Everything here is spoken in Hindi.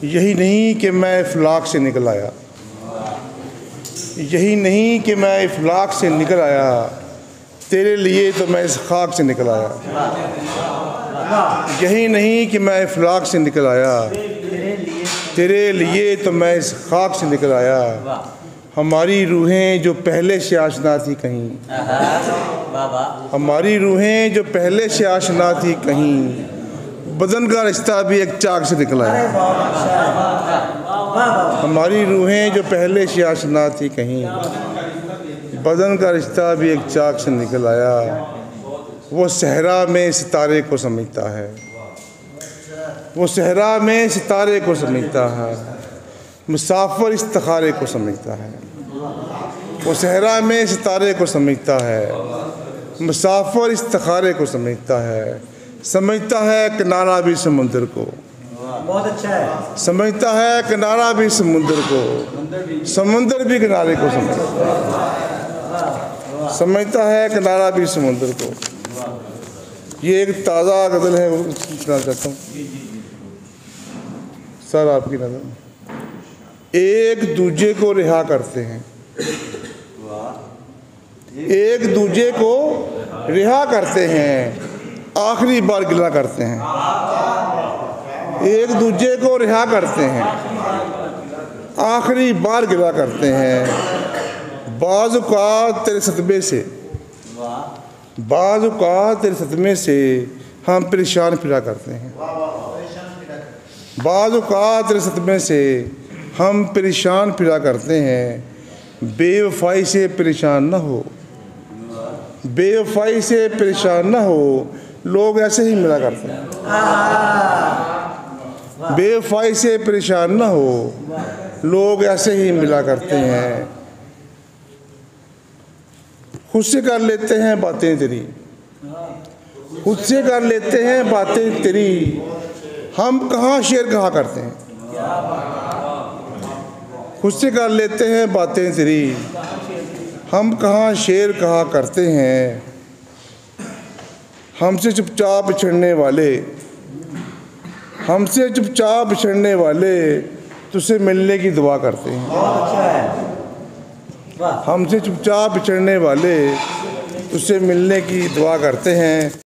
यही नहीं कि मैं इफलाक से निकल आया, यही नहीं कि मैं इफलाक से निकल आया, तेरे लिए तो मैं इस खाक से निकल आया। यही नहीं कि मैं इफलाक से निकल आया, तेरे लिए तो मैं इस खाक से निकल आया। हमारी रूहें जो पहले से आशना थी कहीं, हमारी रूहें जो पहले से आशना थी कहीं, बदन का रिश्ता भी एक चाक से निकल आया। हमारी रूहें जो पहले से आशना थी कहीं, बदन का रिश्ता भी एक चाक से निकल आया। वो सहरा में सितारे को समझता है, वो सहरा में सितारे को समझता है, मुसाफिर इस्तिखारे को समझता है। वो सहरा में सितारे को समझता है, मुसाफिर इस्तिखारे को समझता है। समझता है किनारा भी समुंदर को, बहुत अच्छा है। समझता है किनारा भी समुंदर को, समुंदर भी किनारे को समझता है। समझता है किनारा भी समुंदर को। ये एक ताज़ा गज़ल है, वो सुना चाहता हूँ सर आपकी नज़र। एक दूजे को रिहा करते हैं, एक दूजे को रिहा करते हैं, आखिरी बार गिला करते हैं। एक दूजे को रिहा करते हैं, आखिरी बार गिला करते हैं। बाज़ औक़ात तेरे सदमे से, बाज़ औक़ात तेरे सदमे से हम परेशान फिरा करते हैं। बाज़ औक़ात तेरे सदमे से हम परेशान फिरा करते हैं। बेवफाई से परेशान न हो, बेवफाई से परेशान न हो, लोग ऐसे ही मिला करते हैं। बेवफाई से परेशान न हो, लोग ऐसे ही मिला करते हैं। खुद से कर लेते हैं बातें तेरी, खुद से कर लेते हैं बातें तेरी, हम कहाँ शेर कहा करते हैं। खुद से कर लेते हैं बातें तेरी, हम कहाँ शेर कहा करते हैं। हमसे चुपचाप बिछड़ने वाले, हमसे चुपचाप बिछड़ने वाले तुझसे मिलने की दुआ करते हैं। हमसे चुपचाप बिछड़ने वाले तुझसे मिलने की दुआ करते हैं।